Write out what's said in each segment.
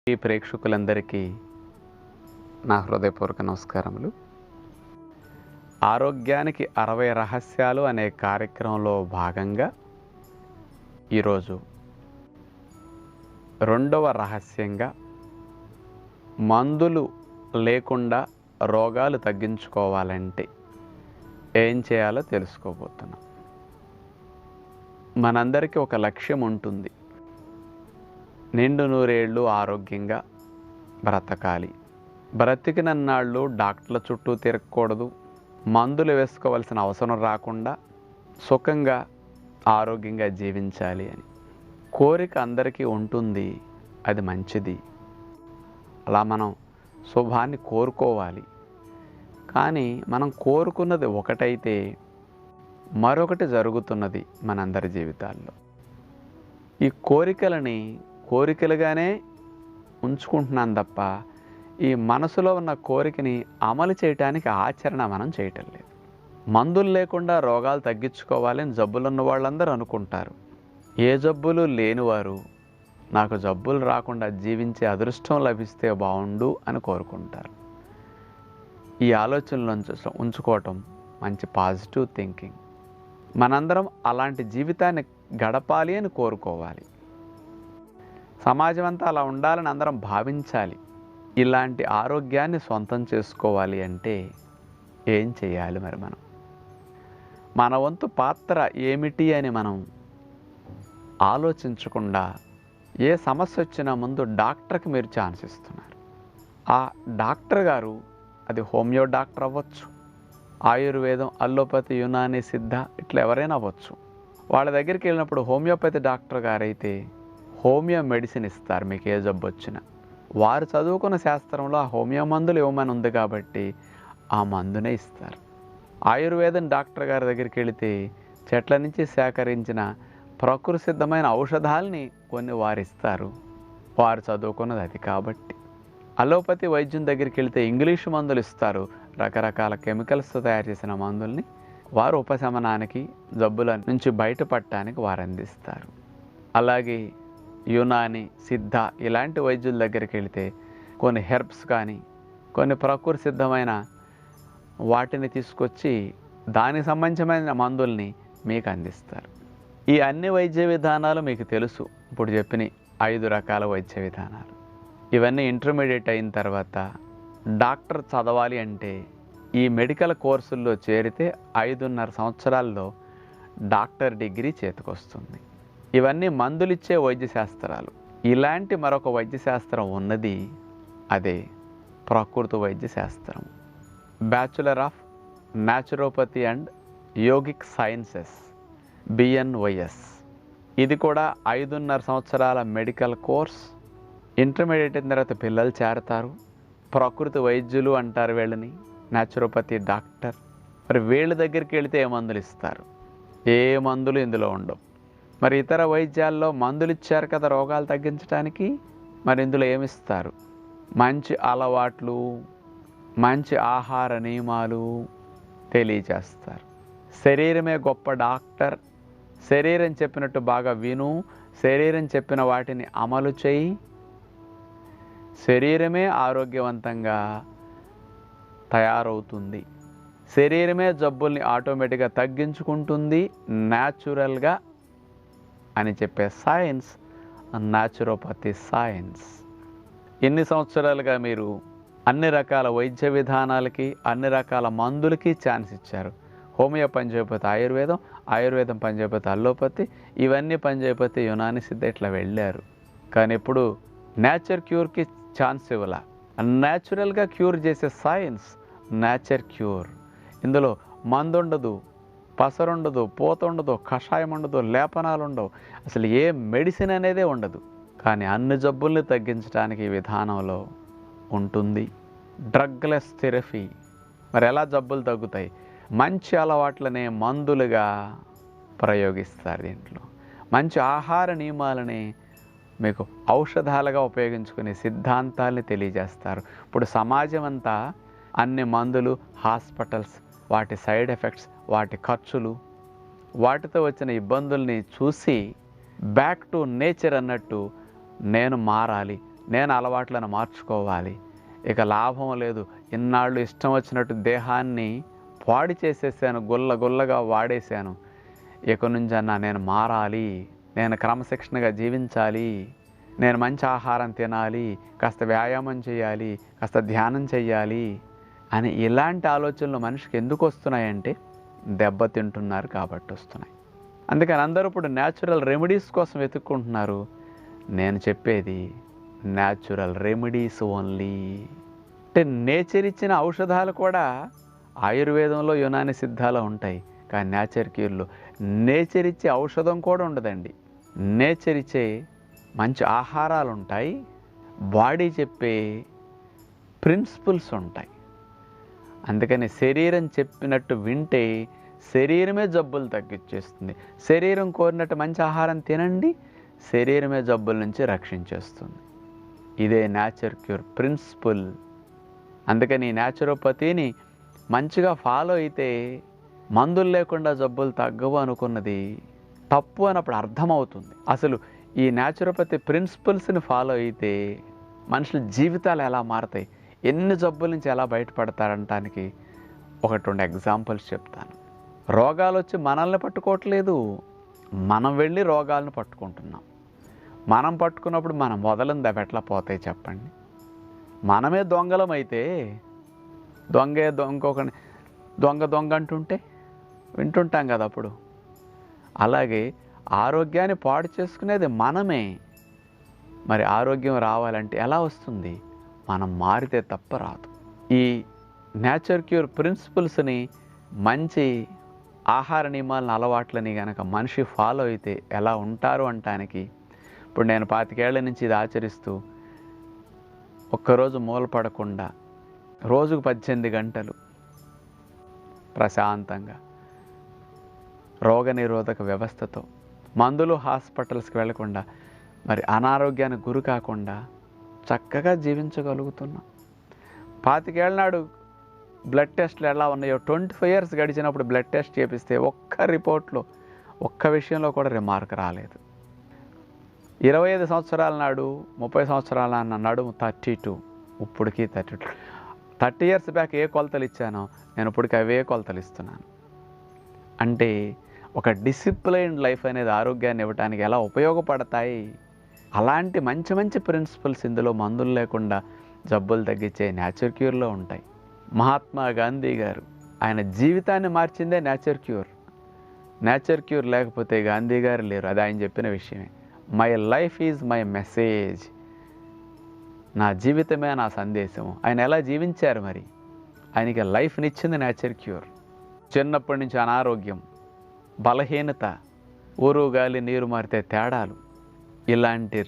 ఈ ప్రేక్షకులందరికీ నా హృదయపూర్వక నమస్కారములు. ఆరోగ్యానికి 60 రహస్యాలు అనే కార్యక్రమంలో భాగంగా ఈరోజు రెండవ రహస్యంగా మందులు లేకుండా రోగాలు తగ్గించుకోవాలంటే ఏం చేయాలో తెలుసుకోబోతున్నాం. మనందరికీ ఒక లక్ష్యం ఉంటుంది. నిండు నూరేళ్ళు ఆరోగ్యంగా బ్రతకాలి. బ్రతికినన్నాళ్ళు డాక్టర్ల చుట్టూ తిరగకూడదు, మందులు వేసుకోవాల్సిన అవసరం రాకుండా సుఖంగా ఆరోగ్యంగా జీవించాలి అని కోరిక అందరికీ ఉంటుంది. అది మంచిది. అలా మనం శుభాన్ని కోరుకోవాలి. కానీ మనం కోరుకున్నది ఒకటైతే మరొకటి జరుగుతున్నది మనందరి జీవితాల్లో. ఈ కోరికలని కోరికలుగానే ఉంచుకుంటున్నాం తప్ప ఈ మనసులో ఉన్న కోరికని అమలు చేయటానికి ఆచరణ మనం చేయటం లేదు. మందులు లేకుండా రోగాలు తగ్గించుకోవాలని జబ్బులున్న వాళ్ళందరూ అనుకుంటారు. ఏ జబ్బులు లేనివారు నాకు జబ్బులు రాకుండా జీవించే అదృష్టం లభిస్తే బాగుండు అని కోరుకుంటారు. ఈ ఆలోచనలు ఉంచుకోవటం మంచి పాజిటివ్ థింకింగ్. మనందరం అలాంటి జీవితాన్ని గడపాలి అని కోరుకోవాలి. సమాజం అంతా అలా ఉండాలని అందరం భావించాలి. ఇలాంటి ఆరోగ్యాన్ని సొంతం చేసుకోవాలి అంటే ఏం చేయాలి? మరి మన వంతు పాత్ర ఏమిటి అని మనం ఆలోచించకుండా ఏ సమస్య వచ్చినా ముందు డాక్టర్కి మీరు ఛాన్స్ ఇస్తున్నారు. ఆ డాక్టర్ గారు అది హోమియో డాక్టర్ అవ్వచ్చు, ఆయుర్వేదం, అల్లోపతి, యునాని, సిద్ధ ఇట్లా ఎవరైనా అవ్వచ్చు. వాళ్ళ దగ్గరికి వెళ్ళినప్పుడు హోమియోపతి డాక్టర్ గారైతే హోమియో మెడిసిన్ ఇస్తారు. మీకు ఏ జబ్బు వచ్చినా వారు చదువుకున్న శాస్త్రంలో ఆ హోమియో మందులు ఇవ్వమని ఉంది కాబట్టి ఆ మందునే ఇస్తారు. ఆయుర్వేదం డాక్టర్ గారి దగ్గరికి వెళితే చెట్ల నుంచి సేకరించిన ప్రకృతి సిద్ధమైన ఔషధాలని కొన్ని వారు ఇస్తారు. వారు చదువుకున్నది అది కాబట్టి. అలోపతి వైద్యం దగ్గరికి వెళితే ఇంగ్లీషు మందులు ఇస్తారు. రకరకాల కెమికల్స్తో తయారు చేసిన మందుల్ని వారు ఉపశమనానికి, జబ్బుల నుంచి బయటపడటానికి వారు అందిస్తారు. అలాగే యునాని, సిద్ధ ఇలాంటి వైద్యుల దగ్గరికి వెళితే కొన్ని హెర్బ్స్ కానీ కొన్ని ప్రకృతి సిద్ధమైన వాటిని తీసుకొచ్చి దానికి సంబంధించిన మందుల్ని మీకు అందిస్తారు. ఈ అన్ని వైద్య విధానాలు మీకు తెలుసు. ఇప్పుడు చెప్పిన 5 రకాల వైద్య విధానాలు. ఇవన్నీ ఇంటర్మీడియట్ అయిన తర్వాత డాక్టర్ చదవాలి అంటే ఈ మెడికల్ కోర్సుల్లో చేరితే 5.5 సంవత్సరాల్లో డాక్టర్ డిగ్రీ చేతికొస్తుంది. ఇవన్నీ మందులిచ్చే వైద్య శాస్త్రాలు. ఇలాంటి మరొక వైద్య శాస్త్రం ఉన్నది, అదే ప్రకృతి వైద్య శాస్త్రం. Bachelor of naturopathy and yogic sciences, BNYS. ఇది కూడా 5.5 సంవత్సరాల మెడికల్ కోర్స్. ఇంటర్మీడియట్ అయిన తర్వాత పిల్లలు చేరతారు. ప్రకృతి వైద్యులు అంటారు వీళ్ళని, న్యాచురోపతి డాక్టర్. మరి వీళ్ళ దగ్గరికి వెళితే ఏ మందులు ఇస్తారు? ఏ మందులు ఇందులో ఉండవు. మరి ఇతర వైద్యాల్లో మందులు ఇచ్చారు కదా రోగాలు తగ్గించడానికి, మరి ఇందులో ఏమిస్తారు? మంచి అలవాట్లు, మంచి ఆహార నియమాలు తెలియజేస్తారు. శరీరమే గొప్ప డాక్టర్. శరీరం చెప్పినట్టు బాగా విను, శరీరం చెప్పిన వాటిని అమలు చేయి. శరీరమే ఆరోగ్యవంతంగా తయారవుతుంది. శరీరమే జబ్బుల్ని ఆటోమేటిక్గా తగ్గించుకుంటుంది న్యాచురల్గా అని చెప్పే సైన్స్ న్యాచురోపతి సైన్స్. ఎన్ని సంవత్సరాలుగా మీరు అన్ని రకాల వైద్య విధానాలకి, అన్ని రకాల మందులకి ఛాన్స్ ఇచ్చారు. హోమియో పనిచేయకపోతే ఆయుర్వేదం, ఆయుర్వేదం పనిచేయకపోతే అల్లోపతి, ఇవన్నీ పనిచేయకపోతే యునాని, సిద్ధ ఇట్లా వెళ్ళారు. కానీ ఇప్పుడు నేచర్ క్యూర్కి ఛాన్స్ ఇవ్వాల. న్యాచురల్గా క్యూర్ చేసే సైన్స్ నేచర్ క్యూర్. ఇందులో మందు ఉండదు, పసరు ఉండదు, పూత ఉండదు, కషాయం ఉండదు, లేపనాలు ఉండవు, అసలు ఏ మెడిసిన్ అనేదే ఉండదు. కానీ అన్ని జబ్బుల్ని తగ్గించడానికి ఈ విధానంలో ఉంటుంది. Drugless therapy. మరి ఎలా జబ్బులు తగ్గుతాయి? మంచి అలవాట్లనే మందులుగా ప్రయోగిస్తారు. దీంట్లో మంచి ఆహార నియమాలని మీకు ఔషధాలుగా ఉపయోగించుకునే సిద్ధాంతాల్ని తెలియజేస్తారు. ఇప్పుడు సమాజం అంతా అన్ని మందులు, హాస్పిటల్స్, వాటి సైడ్ ఎఫెక్ట్స్, వాటి ఖర్చులు, వాటితో వచ్చిన ఇబ్బందుల్ని చూసి బ్యాక్ టు నేచర్ అన్నట్టు నేను మారాలి, నేను అలవాట్లను మార్చుకోవాలి, ఇక లాభం లేదు, ఇన్నాళ్ళు ఇష్టం వచ్చినట్టు దేహాన్ని పాడు చేసేసాను, గుల్లగా వాడేశాను, ఇక నుంచన్నా నేను మారాలి, నేను క్రమశిక్షణగా జీవించాలి, నేను మంచి ఆహారం తినాలి, కాస్త వ్యాయామం చేయాలి, కాస్త ధ్యానం చేయాలి అని ఇలాంటి ఆలోచనలు మనిషికి ఎందుకు వస్తున్నాయంటే దెబ్బతింటున్నారు కాబట్టి వస్తున్నాయి. అందుకని అందరూ ఇప్పుడు న్యాచురల్ రెమెడీస్ కోసం వెతుక్కుంటున్నారు. నేను చెప్పేది న్యాచురల్ రెమెడీస్ ఓన్లీ. అంటే నేచర్ ఇచ్చిన ఔషధాలు కూడా ఆయుర్వేదంలో యునాని సిద్ధాలు ఉంటాయి, కానీ నేచర్ క్యూర్లో నేచర్ ఇచ్చే ఔషధం కూడా ఉండదండి. నేచర్ ఇచ్చే మంచి ఆహారాలు ఉంటాయి, బాడీ చెప్పే ప్రిన్సిపల్స్ ఉంటాయి. అందుకని శరీరం చెప్పినట్టు వింటే శరీరమే జబ్బులు తగ్గించేస్తుంది. శరీరం కోరినట్టు మంచి ఆహారం తినండి, శరీరమే జబ్బుల నుంచి రక్షించేస్తుంది. ఇదే నేచర్ క్యూర్ ప్రిన్సిపల్. అందుకని న్యాచురోపతిని మంచిగా ఫాలో అయితే మందులు లేకుండా జబ్బులు తగ్గవు అనుకున్నది తప్పు అన్నప్పుడు అర్థమవుతుంది. అసలు ఈ న్యాచురోపతి ప్రిన్సిపల్స్ని ఫాలో అయితే మనుషుల జీవితాలు ఎలా మారుతాయి, ఎన్ని జబ్బుల నుంచి ఎలా బయటపడతారంటానికి ఒకటి రెండు ఎగ్జాంపుల్స్ చెప్తాను. రోగాలు వచ్చి మనల్ని పట్టుకోవట్లేదు, మనం వెళ్ళి రోగాలను పట్టుకుంటున్నాం. మనం పట్టుకున్నప్పుడు మనం మొదలంది అవి ఎట్లా పోతాయి చెప్పండి? మనమే దొంగలమైతే ఇంకొకని దొంగ అంటుంటే వింటుంటాం కదా అప్పుడు. అలాగే ఆరోగ్యాన్ని పాడు చేసుకునేది మనమే. మరి ఆరోగ్యం రావాలంటే ఎలా వస్తుంది? మనం మారితే తప్ప రాదు. ఈ నేచర్ క్యూర్ ప్రిన్సిపల్స్ని, మంచి ఆహార నియమాలను, అలవాట్లని కనుక మనిషి ఫాలో అయితే ఎలా ఉంటారు అంటానికి ఇప్పుడు నేను 25 ఏళ్ల నుంచి ఇది ఆచరిస్తూ ఒక్కరోజు మూలపడకుండా రోజుకు 18 గంటలు ప్రశాంతంగా రోగనిరోధక వ్యవస్థతో మందులు హాస్పిటల్స్కి వెళ్లకుండా మరి అనారోగ్యానికి గురి కాకుండా చక్కగా జీవించగలుగుతున్నాం. 25 ఏళ్ళ నాడు బ్లడ్ టెస్ట్లు ఎలా ఉన్నాయో 25 ఇయర్స్ గడిచినప్పుడు బ్లడ్ టెస్ట్ చేపిస్తే ఒక్క రిపోర్ట్లో ఒక్క విషయంలో కూడా రిమార్క్ రాలేదు. 25 సంవత్సరాల నాడు 30 సంవత్సరాల నడుము 32, ఇప్పటికీ 32. 30 ఇయర్స్ బ్యాక్ ఏ కొలతలు ఇచ్చానో నేను ఇప్పటికీ అవే కొలతలు ఇస్తున్నాను. అంటే ఒక డిసిప్లైన్డ్ లైఫ్ అనేది ఆరోగ్యాన్ని ఇవ్వడానికి ఎలా ఉపయోగపడతాయి, అలాంటి మంచి మంచి ప్రిన్సిపల్స్ ఇందులో మందులు లేకుండా జబ్బులు తగ్గించే నేచర్ క్యూర్లో ఉంటాయి. మహాత్మా గాంధీ గారు ఆయన జీవితాన్ని మార్చిందే నేచర్ క్యూర్. నేచర్ క్యూర్ లేకపోతే గాంధీ గారు లేరు, అది ఆయన చెప్పిన విషయమే. My life is my message, నా జీవితమే నా సందేశము. ఆయన ఎలా జీవించారు? మరి ఆయనకి లైఫ్నిచ్చింది నేచర్ క్యూర్. చిన్నప్పటి నుంచి అనారోగ్యం, బలహీనత, ఊరు గాలి నీరు మారితే తేడాలు, ఇలాంటి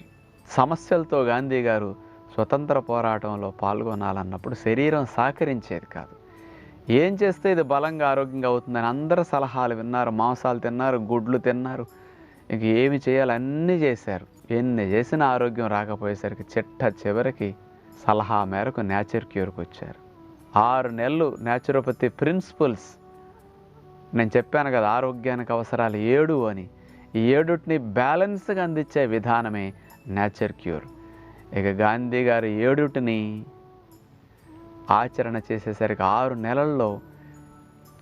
సమస్యలతో గాంధీ గారు స్వతంత్ర పోరాటంలో పాల్గొనాలన్నప్పుడు శరీరం సహకరించేది కాదు. ఏం చేస్తే ఇది బలంగా ఆరోగ్యంగా అవుతుందని అందరూ సలహాలు విన్నారు, మాంసాలు తిన్నారు, గుడ్లు తిన్నారు, ఇంక ఏమి చేయాలి అన్నీ చేశారు. ఎన్ని చేసినా ఆరోగ్యం రాకపోయేసరికి చివరికి సలహా మేరకు నేచర్ క్యూర్కి వచ్చారు. 6 నెలలు న్యాచురోపతి ప్రిన్సిపల్స్, నేను చెప్పాను కదా ఆరోగ్యానికి అవసరాలు 7 అని, ఈ 7టిని బ్యాలెన్స్గా అందించే విధానమే నేచర్ క్యూర్. ఇక గాంధీ గారు 7టిని ఆచరణ చేసేసరికి 6 నెలల్లో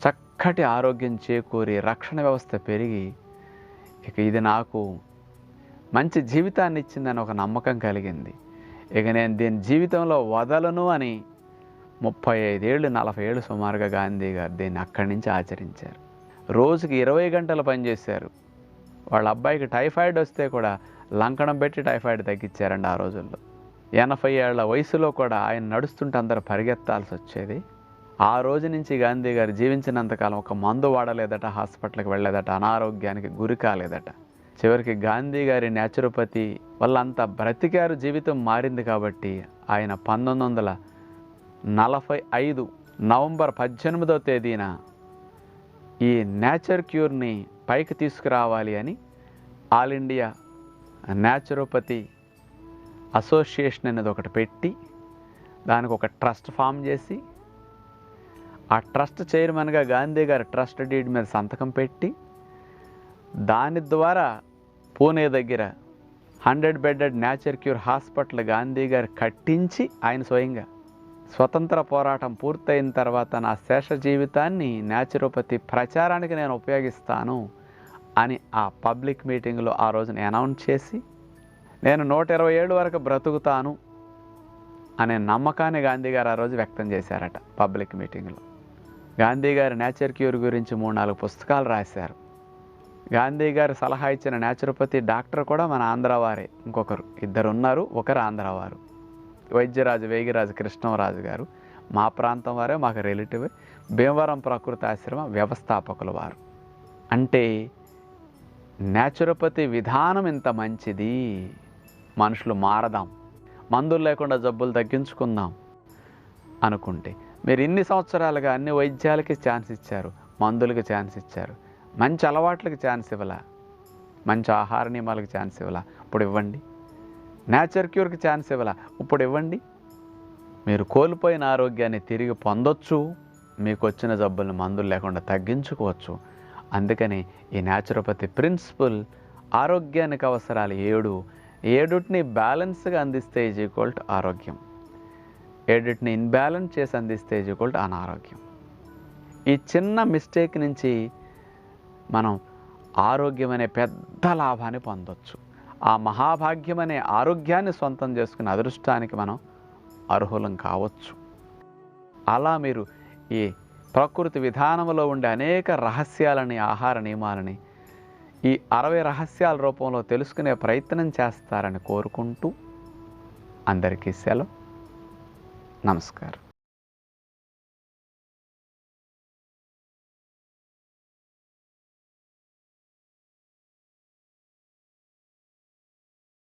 చక్కటి ఆరోగ్యం చేకూరి రక్షణ వ్యవస్థ పెరిగి ఇక ఇది నాకు మంచి జీవితాన్ని ఇచ్చిందని ఒక నమ్మకం కలిగింది. ఇక నేను దీని జీవితంలో వదలను అని 35 ఏళ్ళు 40 ఏళ్ళు సుమారుగా గాంధీ గారు దీన్ని అక్కడి నుంచి ఆచరించారు. రోజుకి 20 గంటలు పనిచేశారు. వాళ్ళ అబ్బాయికి టైఫాయిడ్ వస్తే కూడా లంకణం పెట్టి టైఫాయిడ్ తగ్గించారండి ఆ రోజుల్లో. 80 ఏళ్ల వయసులో కూడా ఆయన నడుస్తుంటే అందరూ పరిగెత్తాల్సి వచ్చేది. ఆ రోజు నుంచి గాంధీ గారు జీవించినంతకాలం ఒక మందు వాడలేదట, హాస్పిటల్కి వెళ్ళలేదట, అనారోగ్యానికి గురి కాలేదట. చివరికి గాంధీ గారి న్యాచురోపతి వల్ల అంతా బ్రతికారు, జీవితం మారింది. కాబట్టి ఆయన 1945 నవంబర్ 18వ తేదీన ఈ నేచర్ క్యూర్ని పైకి తీసుకురావాలి అని ఆల్ ఇండియా న్యాచురోపతి అసోసియేషన్ అనేది ఒకటి పెట్టి దానికి ఒక ట్రస్ట్ ఫామ్ చేసి ఆ ట్రస్ట్ చైర్మన్గా గాంధీ గారు ట్రస్ట్ డీడ్ మీద సంతకం పెట్టి దాని ద్వారా పూణే దగ్గర 100 bedded nature cure hospital Gandhi గారు కట్టించి ఆయన స్వయంగా స్వతంత్ర పోరాటం పూర్తయిన తర్వాత నా శేష జీవితాన్ని న్యాచురోపతి ప్రచారానికి నేను ఉపయోగిస్తాను అని ఆ పబ్లిక్ మీటింగ్లో ఆ రోజున అనౌన్స్ చేసి నేను 120 ఏళ్ళు వరకు బ్రతుకుతాను అనే నమ్మకాన్ని గాంధీ గారు ఆ రోజు వ్యక్తం చేశారట పబ్లిక్ మీటింగ్లో. గాంధీ గారు నేచర్ క్యూర్ గురించి 3-4 పుస్తకాలు రాశారు. గాంధీ గారు సలహా ఇచ్చిన న్యాచురోపతి డాక్టర్ కూడా మన ఆంధ్ర వారే, ఇంకొకరు ఇద్దరు ఉన్నారు, ఒకరు ఆంధ్ర వారు. వైద్యరాజు వేగిరాజు కృష్ణరాజు గారు మా ప్రాంతం వారే, మాకు రిలేటివ్. భీమవరం ప్రకృతి ఆశ్రమ వ్యవస్థాపకుల వారు. అంటే న్యాచురోపతి విధానం ఇంత మంచిది, మనుషులు మారదాం, మందులు లేకుండా జబ్బులు తగ్గించుకుందాం అనుకుంటే మీరు ఇన్ని సంవత్సరాలుగా అన్ని వైద్యాలకి ఛాన్స్ ఇచ్చారు, మందులకి ఛాన్స్ ఇచ్చారు, మంచి అలవాట్లకి ఛాన్స్ ఇవ్వాల, మంచి ఆహార నియమాలకు ఛాన్స్ ఇవ్వాల, ఇప్పుడు ఇవ్వండి. నేచర్ క్యూర్కి ఛాన్స్ ఇవ్వాల, ఇప్పుడు ఇవ్వండి. మీరు కోల్పోయిన ఆరోగ్యాన్ని తిరిగి పొందొచ్చు, మీకు వచ్చిన జబ్బులను మందులు లేకుండా తగ్గించుకోవచ్చు. అందుకని ఈ న్యాచురోపతి ప్రిన్సిపల్ ఆరోగ్యానికి అవసరాలు 7ని బ్యాలెన్స్గా అందిస్తే ఈజ్ ఈక్వల్ టు ఆరోగ్యం, 7ని ఇన్బ్యాలెన్స్ చేసి అందిస్తే ఈజ్ ఈక్వల్ టు అనారోగ్యం. ఈ చిన్న మిస్టేక్ నుంచి మనం ఆరోగ్యం అనే పెద్ద లాభాన్ని పొందొచ్చు. ఆ మహాభాగ్యం అనే ఆరోగ్యాన్ని సొంతం చేసుకునే అదృష్టానికి మనం అర్హులం కావచ్చు. అలా మీరు ఈ ప్రకృతి విధానంలో ఉండే అనేక రహస్యాలని, ఆహార నియమాలని ఈ 60 రహస్యాల రూపంలో తెలుసుకునే ప్రయత్నం చేస్తారని కోరుకుంటూ అందరికీ సెలవు. నమస్కారం.